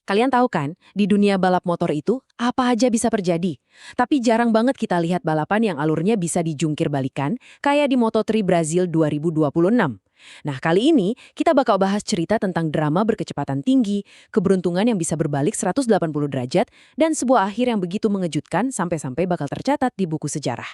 Kalian tahu kan, di dunia balap motor itu, apa aja bisa terjadi. Tapi jarang banget kita lihat balapan yang alurnya bisa dijungkir balikan, kayak di Moto3 Brazil 2026. Nah, kali ini kita bakal bahas cerita tentang drama berkecepatan tinggi, keberuntungan yang bisa berbalik 180 derajat, dan sebuah akhir yang begitu mengejutkan sampai-sampai bakal tercatat di buku sejarah.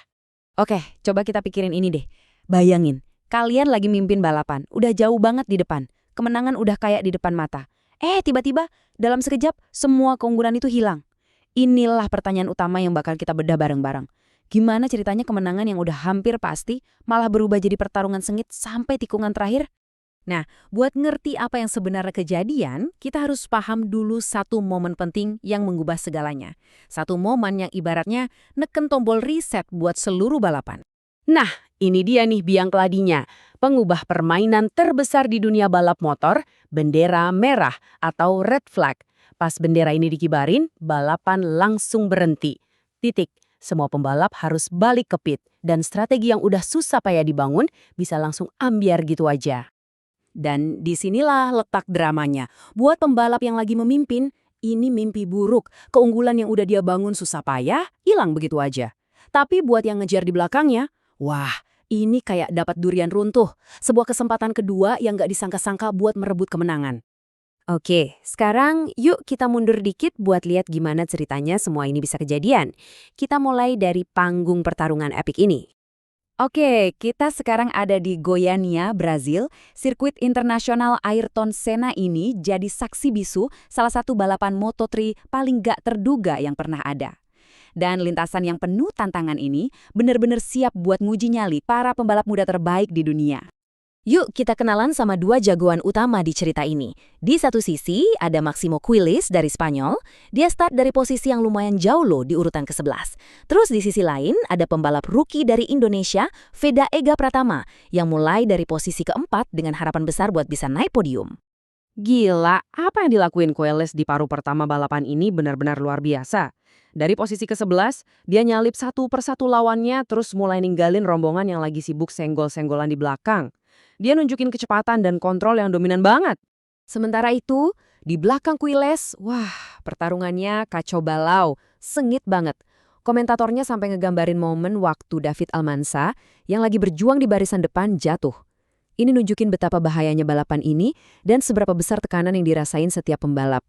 Oke, coba kita pikirin ini deh. Bayangin, kalian lagi mimpin balapan, udah jauh banget di depan, kemenangan udah kayak di depan mata. Tiba-tiba, dalam sekejap, semua keunggulan itu hilang. Inilah pertanyaan utama yang bakal kita bedah bareng-bareng. Gimana ceritanya kemenangan yang udah hampir pasti, malah berubah jadi pertarungan sengit sampai tikungan terakhir? Nah, buat ngerti apa yang sebenarnya kejadian, kita harus paham dulu satu momen penting yang mengubah segalanya. Satu momen yang ibaratnya neken tombol reset buat seluruh balapan. Nah, ini dia nih biang keladinya. Pengubah permainan terbesar di dunia balap motor, bendera merah atau red flag. Pas bendera ini dikibarin, balapan langsung berhenti. Titik. Semua pembalap harus balik ke pit. Dan strategi yang udah susah payah dibangun bisa langsung ambiar gitu aja. Dan disinilah letak dramanya. Buat pembalap yang lagi memimpin, ini mimpi buruk. Keunggulan yang udah dia bangun susah payah, hilang begitu aja. Tapi buat yang ngejar di belakangnya, wah, ini kayak dapat durian runtuh. Sebuah kesempatan kedua yang gak disangka-sangka buat merebut kemenangan. Oke, sekarang yuk kita mundur dikit buat lihat gimana ceritanya semua ini bisa kejadian. Kita mulai dari panggung pertarungan epik ini. Oke, kita sekarang ada di Goiânia, Brazil. Sirkuit internasional Ayrton Senna ini jadi saksi bisu salah satu balapan Moto3 paling gak terduga yang pernah ada. Dan lintasan yang penuh tantangan ini benar-benar siap buat nguji nyali para pembalap muda terbaik di dunia. Yuk kita kenalan sama dua jagoan utama di cerita ini. Di satu sisi ada Máximo Quiles dari Spanyol. Dia start dari posisi yang lumayan jauh loh di urutan ke-11. Terus di sisi lain ada pembalap rookie dari Indonesia, Veda Ega Pratama, yang mulai dari posisi keempat dengan harapan besar buat bisa naik podium. Gila, apa yang dilakuin Quiles di paruh pertama balapan ini benar-benar luar biasa. Dari posisi ke-11, dia nyalip satu persatu lawannya terus mulai ninggalin rombongan yang lagi sibuk senggol-senggolan di belakang. Dia nunjukin kecepatan dan kontrol yang dominan banget. Sementara itu, di belakang Quiles, wah, pertarungannya kacau balau, sengit banget. Komentatornya sampai ngegambarin momen waktu David Almansa yang lagi berjuang di barisan depan jatuh. Ini nunjukin betapa bahayanya balapan ini dan seberapa besar tekanan yang dirasain setiap pembalap.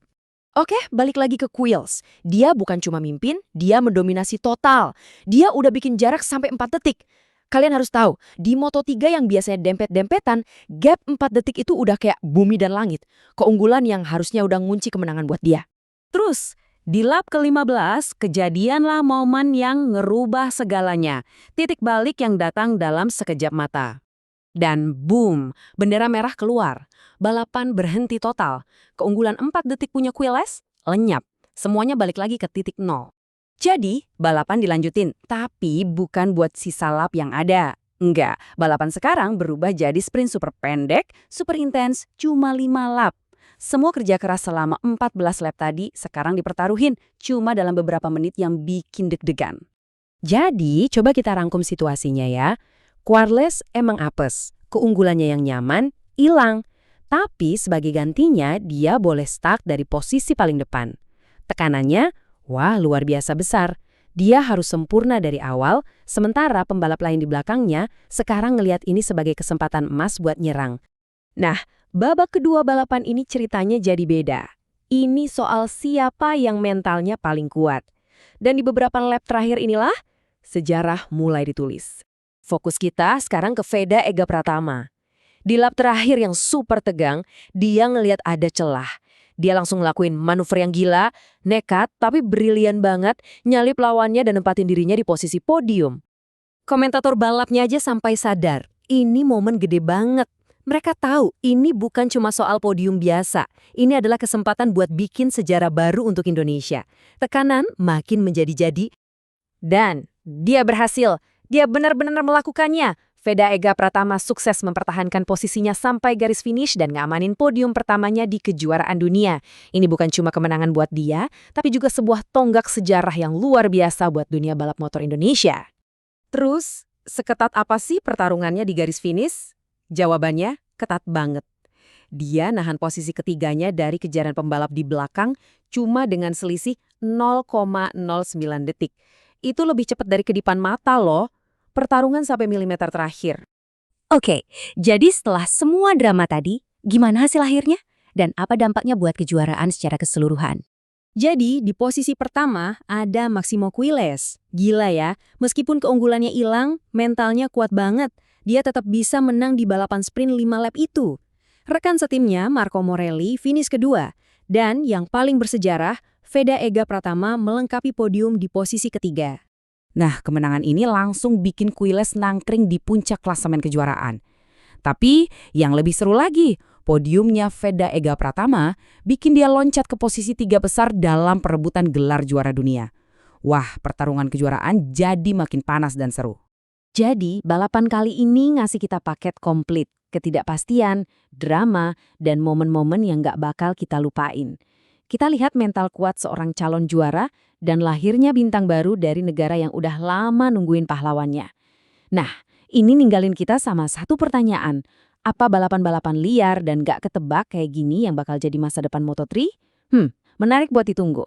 Oke, balik lagi ke Quiles. Dia bukan cuma mimpin, dia mendominasi total. Dia udah bikin jarak sampai 4 detik. Kalian harus tahu, di Moto3 yang biasanya dempet-dempetan, gap 4 detik itu udah kayak bumi dan langit. Keunggulan yang harusnya udah ngunci kemenangan buat dia. Terus, di lap ke-15, kejadianlah momen yang ngerubah segalanya. Titik balik yang datang dalam sekejap mata. Dan boom, bendera merah keluar. Balapan berhenti total. Keunggulan 4 detik punya Quiles, lenyap. Semuanya balik lagi ke titik nol. Jadi, balapan dilanjutin, tapi bukan buat sisa lap yang ada. Enggak, balapan sekarang berubah jadi sprint super pendek, super intens, cuma 5 lap. Semua kerja keras selama 14 lap tadi sekarang dipertaruhin cuma dalam beberapa menit yang bikin deg-degan. Jadi, coba kita rangkum situasinya ya. Quiles emang apes, keunggulannya yang nyaman, hilang. Tapi sebagai gantinya, dia boleh start dari posisi paling depan. Tekanannya, wah, luar biasa besar. Dia harus sempurna dari awal, sementara pembalap lain di belakangnya sekarang ngelihat ini sebagai kesempatan emas buat nyerang. Nah, babak kedua balapan ini ceritanya jadi beda. Ini soal siapa yang mentalnya paling kuat. Dan di beberapa lap terakhir inilah, sejarah mulai ditulis. Fokus kita sekarang ke Veda Ega Pratama. Di lap terakhir yang super tegang, dia ngelihat ada celah. Dia langsung ngelakuin manuver yang gila, nekat tapi brilian banget, nyalip lawannya dan nempatin dirinya di posisi podium. Komentator balapnya aja sampai sadar, ini momen gede banget. Mereka tahu ini bukan cuma soal podium biasa, ini adalah kesempatan buat bikin sejarah baru untuk Indonesia. Tekanan makin menjadi-jadi, dan dia berhasil, dia benar-benar melakukannya. Veda Ega Pratama sukses mempertahankan posisinya sampai garis finish dan ngamanin podium pertamanya di kejuaraan dunia. Ini bukan cuma kemenangan buat dia, tapi juga sebuah tonggak sejarah yang luar biasa buat dunia balap motor Indonesia. Terus, seketat apa sih pertarungannya di garis finish? Jawabannya, ketat banget. Dia nahan posisi ketiganya dari kejaran pembalap di belakang cuma dengan selisih 0,09 detik. Itu lebih cepat dari kedipan mata loh. Pertarungan sampai milimeter terakhir. Oke, jadi setelah semua drama tadi, gimana hasil akhirnya? Dan apa dampaknya buat kejuaraan secara keseluruhan? Jadi, di posisi pertama ada Maximo Quiles. Gila ya, meskipun keunggulannya hilang, mentalnya kuat banget. Dia tetap bisa menang di balapan sprint 5 lap itu. Rekan setimnya, Marco Morelli, finish kedua. Dan yang paling bersejarah, Veda Ega Pratama melengkapi podium di posisi ketiga. Nah, kemenangan ini langsung bikin Quiles nangkring di puncak klasemen kejuaraan. Tapi yang lebih seru lagi, podiumnya Veda Ega Pratama bikin dia loncat ke posisi 3 besar dalam perebutan gelar juara dunia. Wah, pertarungan kejuaraan jadi makin panas dan seru. Jadi, balapan kali ini ngasih kita paket komplit. Ketidakpastian, drama, dan momen-momen yang nggak bakal kita lupain. Kita lihat mental kuat seorang calon juara dan lahirnya bintang baru dari negara yang udah lama nungguin pahlawannya. Nah, ini ninggalin kita sama satu pertanyaan. Apa balapan-balapan liar dan gak ketebak kayak gini yang bakal jadi masa depan Moto3? Menarik buat ditunggu.